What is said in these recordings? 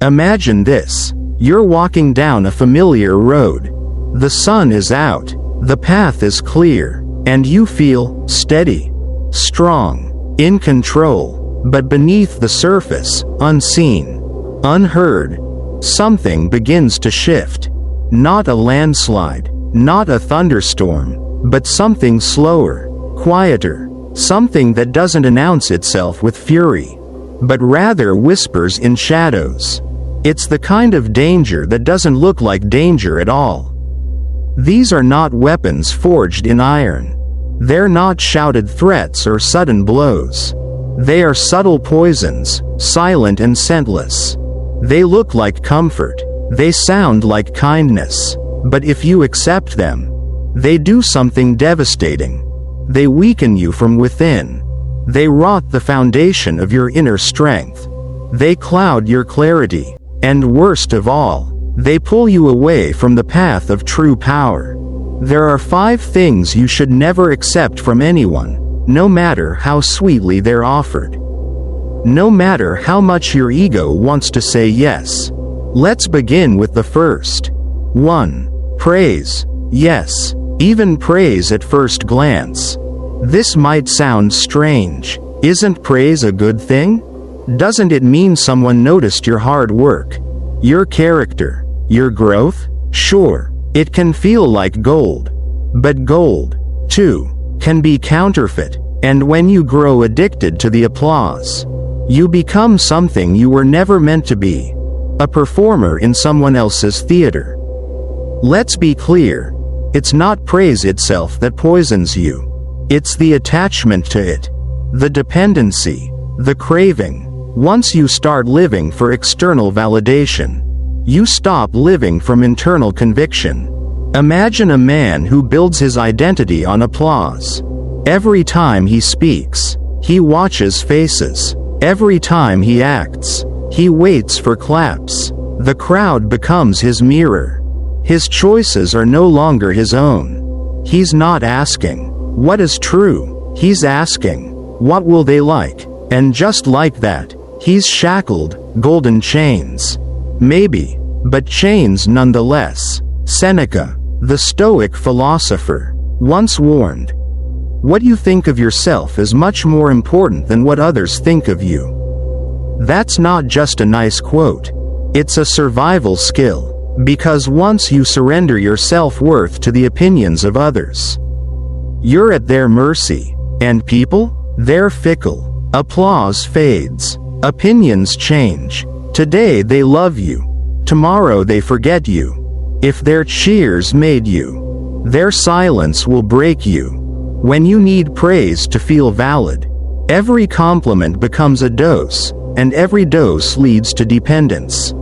Imagine this. You're walking down a familiar road. The sun is out, the path is clear, and you feel steady, strong, in control. But beneath the surface, unseen, unheard, something begins to shift. Not a landslide, not a thunderstorm, but something slower, quieter, something that doesn't announce itself with fury, but rather whispers in shadows. It's the kind of danger that doesn't look like danger at all. These are not weapons forged in iron. They're not shouted threats or sudden blows. They are subtle poisons, silent and scentless. They look like comfort. They sound like kindness. But if you accept them, they do something devastating. They weaken you from within. They rot the foundation of your inner strength. They cloud your clarity. And worst of all, they pull you away from the path of true power. There are 5 things you should never accept from anyone, no matter how sweetly they're offered. No matter how much your ego wants to say yes. Let's begin with the first. 1. Praise. Yes, even praise at first glance. This might sound strange. Isn't praise a good thing? Doesn't it mean someone noticed your hard work, your character, your growth? Sure, it can feel like gold. But gold, too, can be counterfeit, and when you grow addicted to the applause, you become something you were never meant to be, a performer in someone else's theater. Let's be clear, it's not praise itself that poisons you. It's the attachment to it, the dependency, the craving. Once you start living for external validation, you stop living from internal conviction. Imagine a man who builds his identity on applause. Every time he speaks, he watches faces. Every time he acts, he waits for claps. The crowd becomes his mirror. His choices are no longer his own. He's not asking, what is true? He's asking, what will they like? And just like that, he's shackled, golden chains. Maybe, but chains nonetheless. Seneca, the Stoic philosopher, once warned, "What you think of yourself is much more important than what others think of you." That's not just a nice quote. It's a survival skill, because once you surrender your self-worth to the opinions of others, you're at their mercy. And people? They're fickle. Applause fades. Opinions change. Today they love you. Tomorrow they forget you. If their cheers made you, their silence will break you. When you need praise to feel valid, every compliment becomes a dose, and every dose leads to dependence.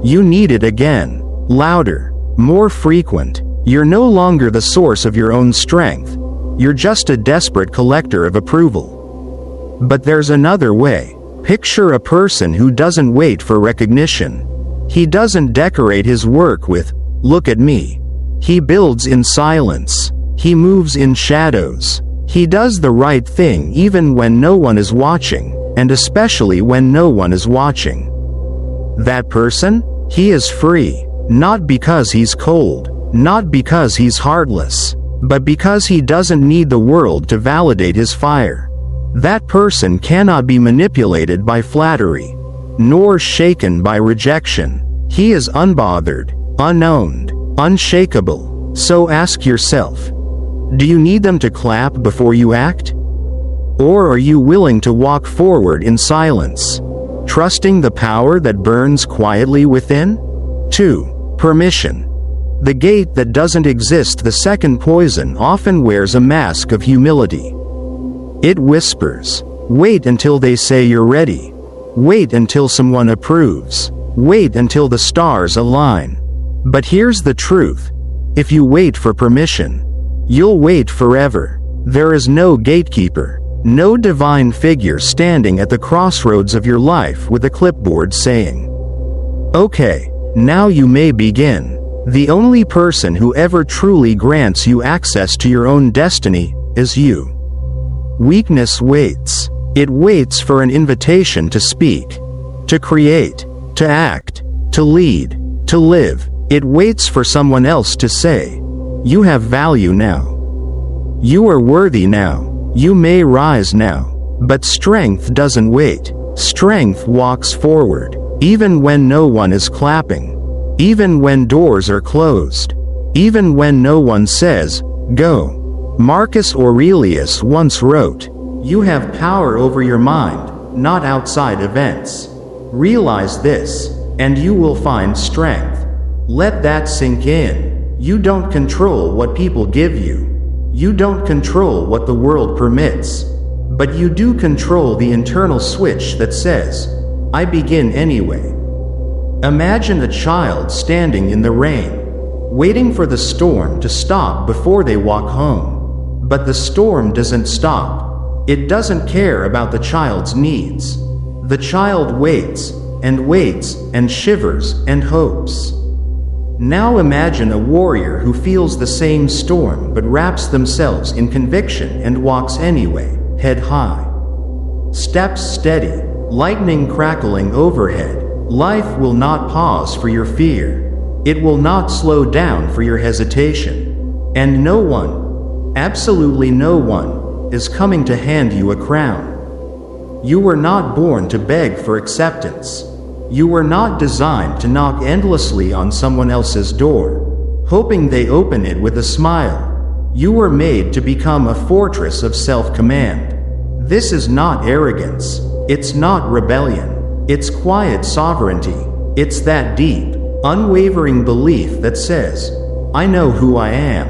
You need it again, louder, more frequent. You're no longer the source of your own strength. You're just a desperate collector of approval. But there's another way. Picture a person who doesn't wait for recognition. He doesn't decorate his work with, "Look at me." He builds in silence. He moves in shadows. He does the right thing even when no one is watching, and especially when no one is watching. That person? He is free. Not because he's cold, not because he's heartless, but because he doesn't need the world to validate his fire. That person cannot be manipulated by flattery, nor shaken by rejection. He is unbothered, unowned, unshakable. So ask yourself, do you need them to clap before you act? Or are you willing to walk forward in silence, trusting the power that burns quietly within? 2. Permission. The gate that doesn't exist. The second poison often wears a mask of humility. It whispers, wait until they say you're ready. Wait until someone approves. Wait until the stars align. But here's the truth. If you wait for permission, you'll wait forever. There is no gatekeeper, no divine figure standing at the crossroads of your life with a clipboard saying, "Okay, now you may begin." The only person who ever truly grants you access to your own destiny is you. Weakness waits. It waits for an invitation to speak, to create, to act, to lead, to live. It waits for someone else to say, "You have value now. You are worthy now. You may rise now." But strength doesn't wait. Strength walks forward, even when no one is clapping, even when doors are closed, even when no one says, "Go." Marcus Aurelius once wrote, "You have power over your mind, not outside events. Realize this, and you will find strength." Let that sink in. You don't control what people give you. You don't control what the world permits. But you do control the internal switch that says, "I begin anyway." Imagine a child standing in the rain, waiting for the storm to stop before they walk home. But the storm doesn't stop. It doesn't care about the child's needs. The child waits and shivers and hopes. Now imagine a warrior who feels the same storm but wraps themselves in conviction and walks anyway, head high. Steps steady, lightning crackling overhead. Life will not pause for your fear. It will not slow down for your hesitation. And no one, absolutely no one, is coming to hand you a crown. You were not born to beg for acceptance. You were not designed to knock endlessly on someone else's door, hoping they open it with a smile. You were made to become a fortress of self-command. This is not arrogance. It's not rebellion. It's quiet sovereignty. It's that deep, unwavering belief that says, "I know who I am.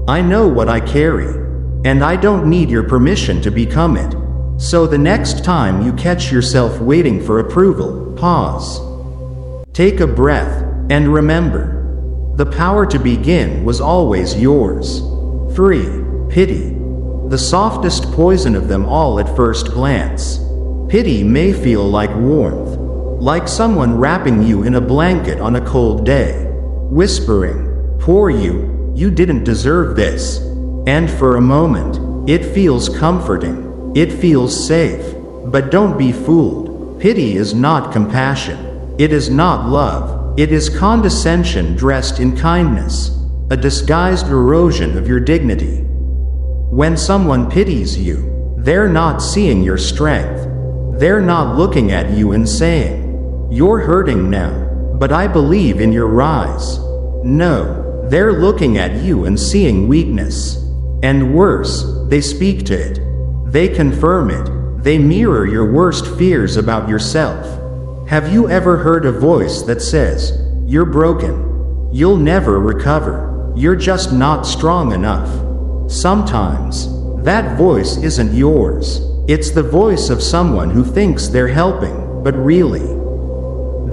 I know what I carry. And I don't need your permission to become it." So the next time you catch yourself waiting for approval, pause. Take a breath, and remember, the power to begin was always yours. 3. Pity. The softest poison of them all at first glance. Pity may feel like warmth, like someone wrapping you in a blanket on a cold day, whispering, "Poor you, you didn't deserve this." And for a moment, it feels comforting. It feels safe. But don't be fooled. Pity is not compassion. It is not love. It is condescension dressed in kindness, a disguised erosion of your dignity. When someone pities you, they're not seeing your strength. They're not looking at you and saying, "You're hurting now, but I believe in your rise." No, they're looking at you and seeing weakness. And worse, they speak to it. They confirm it. They mirror your worst fears about yourself. Have you ever heard a voice that says, "You're broken. You'll never recover. You're just not strong enough"? Sometimes, that voice isn't yours. It's the voice of someone who thinks they're helping, but really,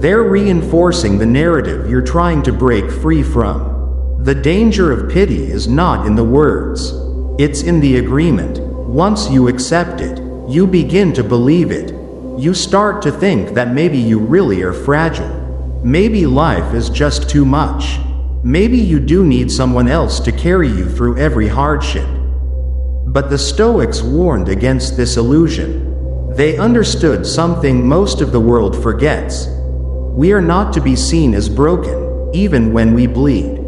they're reinforcing the narrative you're trying to break free from. The danger of pity is not in the words. It's in the agreement. Once you accept it, you begin to believe it. You start to think that maybe you really are fragile. Maybe life is just too much. Maybe you do need someone else to carry you through every hardship. But the Stoics warned against this illusion. They understood something most of the world forgets. We are not to be seen as broken, even when we bleed.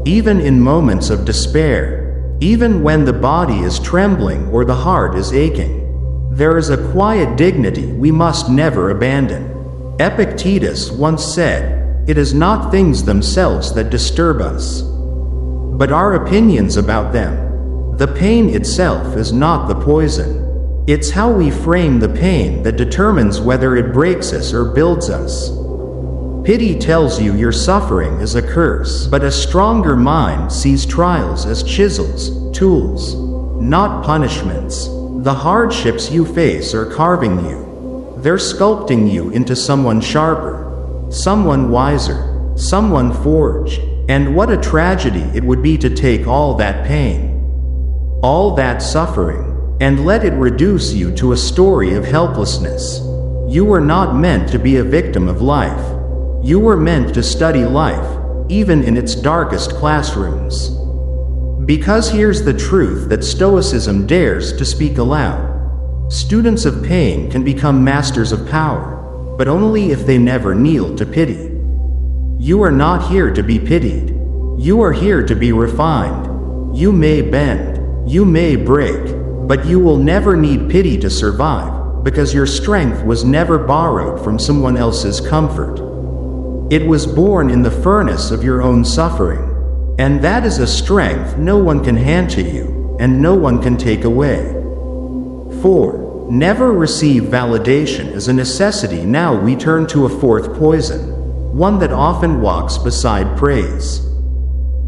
Even in moments of despair. Even when the body is trembling or the heart is aching. There is a quiet dignity we must never abandon. Epictetus once said, "It is not things themselves that disturb us, but our opinions about them." The pain itself is not the poison. It's how we frame the pain that determines whether it breaks us or builds us. Pity tells you your suffering is a curse, but a stronger mind sees trials as chisels, tools, not punishments. The hardships you face are carving you. They're sculpting you into someone sharper, someone wiser, someone forged. And what a tragedy it would be to take all that pain, all that suffering, and let it reduce you to a story of helplessness. You were not meant to be a victim of life. You were meant to study life, even in its darkest classrooms. Because here's the truth that Stoicism dares to speak aloud. Students of pain can become masters of power. but only if they never kneel to pity. You are not here to be pitied. You are here to be refined. You may bend, you may break, but you will never need pity to survive, because your strength was never borrowed from someone else's comfort. It was born in the furnace of your own suffering. And that is a strength no one can hand to you, and no one can take away. 4. Never receive validation as a necessity. Now we turn to a fourth poison, one that often walks beside praise.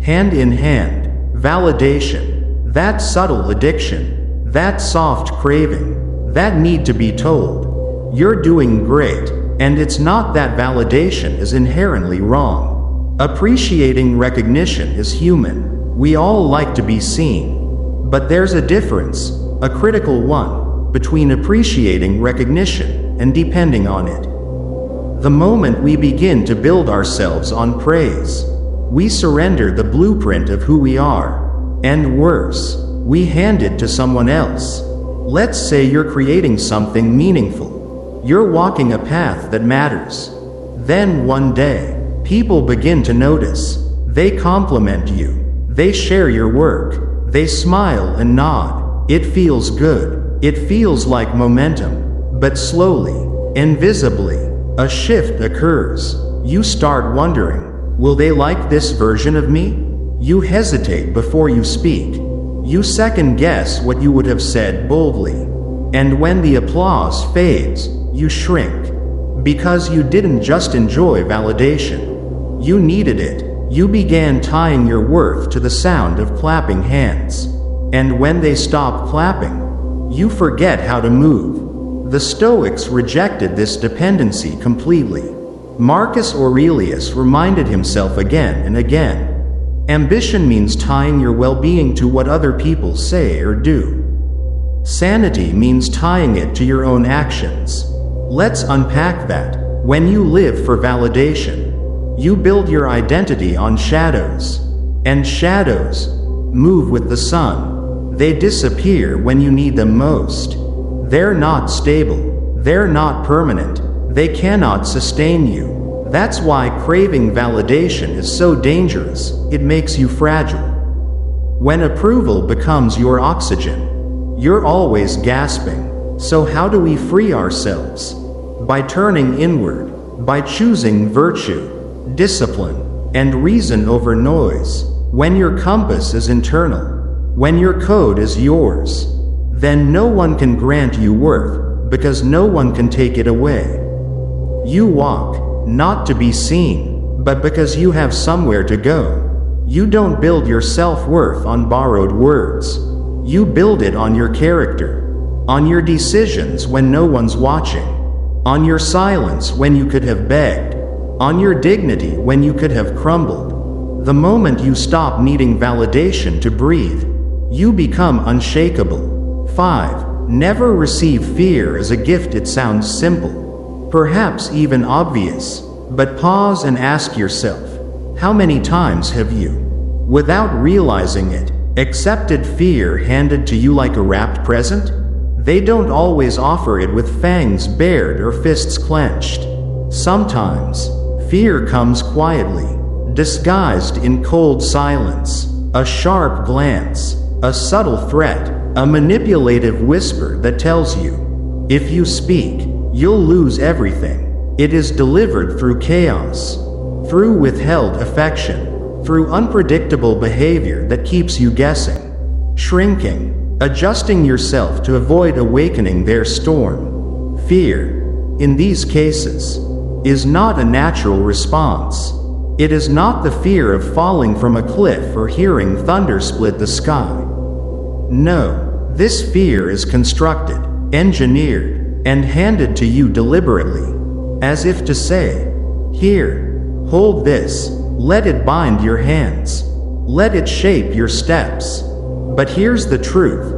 Hand in hand, validation, that subtle addiction, that soft craving, that need to be told, you're doing great, and it's not that validation is inherently wrong. Appreciating recognition is human. We all like to be seen. But there's a difference, a critical one, between appreciating recognition and depending on it. The moment we begin to build ourselves on praise, we surrender the blueprint of who we are, and worse, we hand it to someone else. Let's say you're creating something meaningful. You're walking a path that matters. Then one day, people begin to notice. They compliment you. They share your work. They smile and nod. It feels good. It feels like momentum. But slowly, invisibly, a shift occurs. You start wondering, will they like this version of me? You hesitate before you speak. You second guess what you would have said boldly. And when the applause fades, you shrink. Because you didn't just enjoy validation. You needed it. You began tying your worth to the sound of clapping hands. And when they stop clapping, you forget how to move. The Stoics rejected this dependency completely. Marcus Aurelius reminded himself again and again. Ambition means tying your well-being to what other people say or do. Sanity means tying it to your own actions. Let's unpack that. When you live for validation, you build your identity on shadows. And shadows move with the sun. They disappear when you need them most. They're not stable. They're not permanent. They cannot sustain you. That's why craving validation is so dangerous. It makes you fragile. When approval becomes your oxygen, you're always gasping. So how do we free ourselves? By turning inward, by choosing virtue, discipline, and reason over noise. When your compass is internal, when your code is yours, then no one can grant you worth, because no one can take it away. You walk, not to be seen, but because you have somewhere to go. You don't build your self-worth on borrowed words. You build it on your character, on your decisions when no one's watching, on your silence when you could have begged, on your dignity when you could have crumbled. The moment you stop needing validation to breathe, you become unshakable. 5. Never receive fear as a gift. It sounds simple, perhaps even obvious, but pause and ask yourself, how many times have you, without realizing it, accepted fear handed to you like a wrapped present? They don't always offer it with fangs bared or fists clenched. Sometimes, fear comes quietly, disguised in cold silence, a sharp glance, a subtle threat, a manipulative whisper that tells you, if you speak, you'll lose everything. It is delivered through chaos, through withheld affection, through unpredictable behavior that keeps you guessing, shrinking, adjusting yourself to avoid awakening their storm. Fear, in these cases, is not a natural response. It is not the fear of falling from a cliff or hearing thunder split the sky. No, this fear is constructed, engineered, and handed to you deliberately, as if to say, here, hold this, let it bind your hands, let it shape your steps. But here's the truth,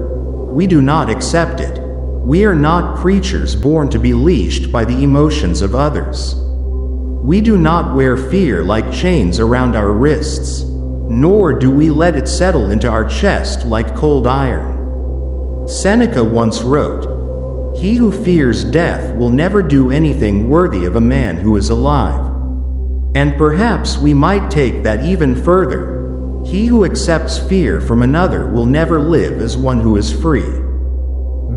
we do not accept it. We are not creatures born to be leashed by the emotions of others. We do not wear fear like chains around our wrists, nor do we let it settle into our chest like cold iron. Seneca once wrote, He who fears death will never do anything worthy of a man who is alive. And perhaps we might take that even further. He who accepts fear from another will never live as one who is free.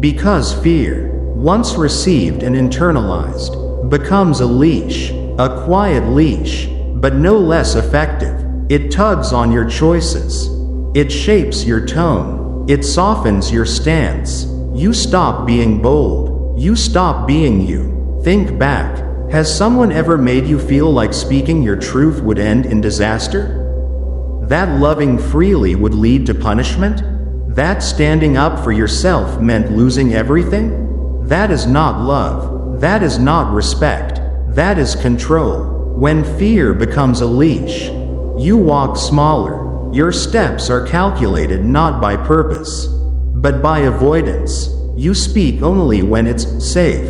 Because fear, once received and internalized, becomes a leash, a quiet leash, but no less effective. It tugs on your choices. It shapes your tone. It softens your stance. You stop being bold. You stop being you. Think back. Has someone ever made you feel like speaking your truth would end in disaster? That loving freely would lead to punishment? That standing up for yourself meant losing everything? That is not love. That is not respect. That is control. When fear becomes a leash, you walk smaller. Your steps are calculated not by purpose, but by avoidance. You speak only when it's safe.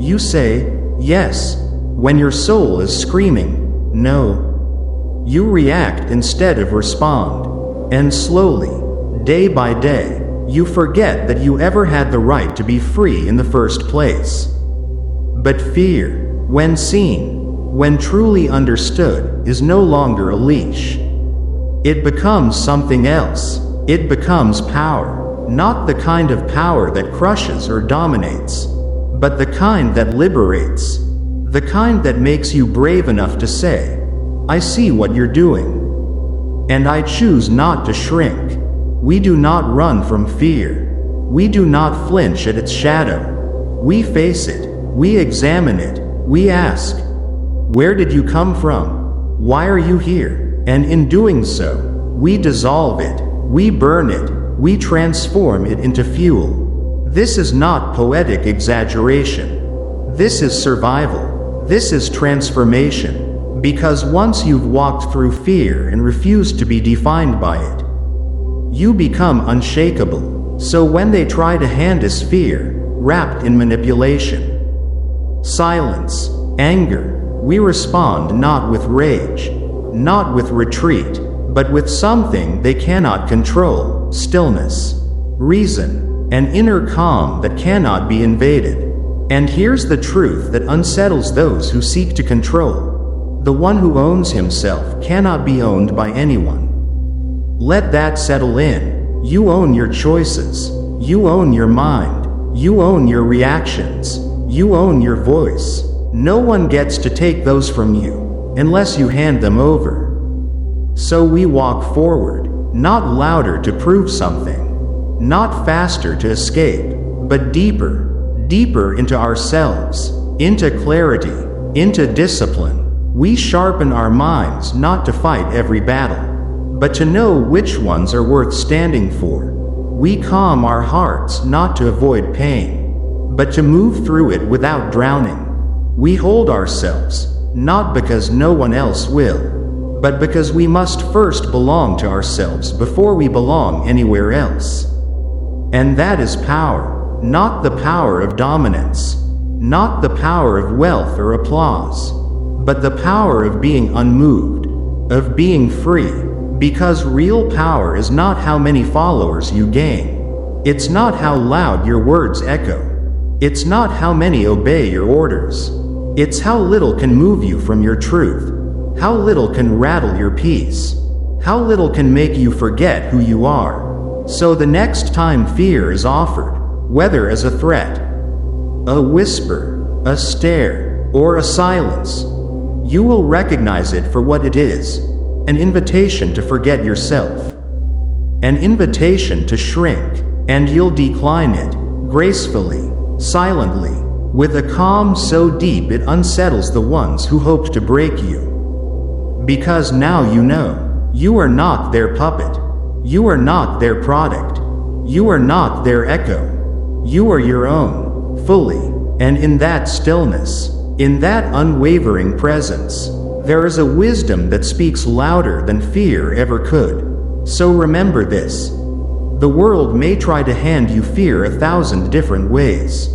You say yes when your soul is screaming no. You react instead of respond. And slowly, day by day, you forget that you ever had the right to be free in the first place. But fear, when seen, when truly understood, is no longer a leash. It becomes something else. It becomes power. Not the kind of power that crushes or dominates, but the kind that liberates. The kind that makes you brave enough to say, I see what you're doing. And I choose not to shrink. We do not run from fear. We do not flinch at its shadow. We face it. We examine it. We ask, where did you come from? Why are you here? And in doing so, we dissolve it. We burn it. We transform it into fuel. This is not poetic exaggeration. This is survival. This is transformation. Because once you've walked through fear and refused to be defined by it, you become unshakable. So when they try to hand us fear, wrapped in manipulation, silence, anger, we respond not with rage, not with retreat, but with something they cannot control: stillness, reason, an inner calm that cannot be invaded. And here's the truth that unsettles those who seek to control. The one who owns himself cannot be owned by anyone. Let that settle in. You own your choices. You own your mind. You own your reactions. You own your voice. No one gets to take those from you, unless you hand them over. So we walk forward, not louder to prove something, not faster to escape, but deeper, deeper into ourselves, into clarity, into discipline. We sharpen our minds not to fight every battle, but to know which ones are worth standing for. We calm our hearts not to avoid pain, but to move through it without drowning. We hold ourselves, not because no one else will, but because we must first belong to ourselves before we belong anywhere else. And that is power, not the power of dominance, not the power of wealth or applause, but the power of being unmoved, of being free. Because real power is not how many followers you gain. It's not how loud your words echo. It's not how many obey your orders. It's how little can move you from your truth. How little can rattle your peace. How little can make you forget who you are. So the next time fear is offered, whether as a threat, a whisper, a stare, or a silence, you will recognize it for what it is: an invitation to forget yourself, an invitation to shrink, and you'll decline it, gracefully, silently, with a calm so deep it unsettles the ones who hoped to break you. Because now you know, you are not their puppet, you are not their product, you are not their echo, you are your own, fully. And in that stillness, in that unwavering presence, there is a wisdom that speaks louder than fear ever could. So remember this: the world may try to hand you fear 1,000 different ways,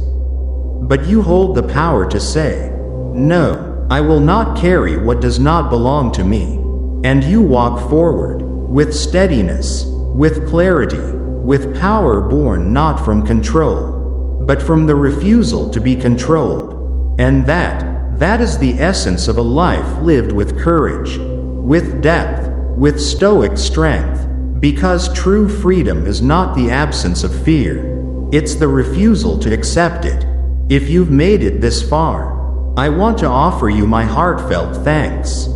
but you hold the power to say, no, I will not carry what does not belong to me. And you walk forward, with steadiness, with clarity, with power born not from control, but from the refusal to be controlled. And that is the essence of a life lived with courage, with depth, with stoic strength. Because true freedom is not the absence of fear, it's the refusal to accept it. If you've made it this far, I want to offer you my heartfelt thanks.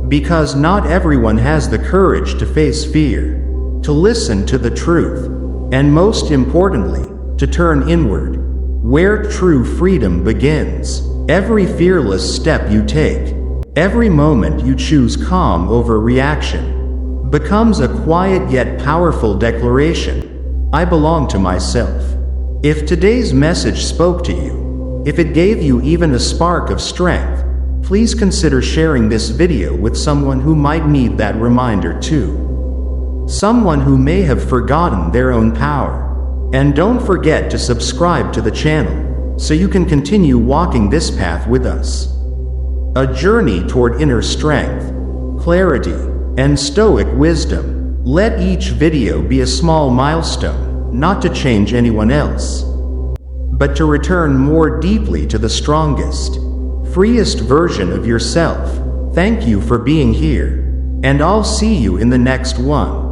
Because not everyone has the courage to face fear, to listen to the truth, and most importantly, to turn inward, where true freedom begins. Every fearless step you take, every moment you choose calm over reaction, becomes a quiet yet powerful declaration: I belong to myself. If today's message spoke to you, if it gave you even a spark of strength, please consider sharing this video with someone who might need that reminder too. Someone who may have forgotten their own power. And don't forget to subscribe to the channel, so you can continue walking this path with us. A journey toward inner strength, clarity, and stoic wisdom. Let each video be a small milestone, not to change anyone else, but to return more deeply to the strongest, freest version of yourself. Thank you for being here, and I'll see you in the next one.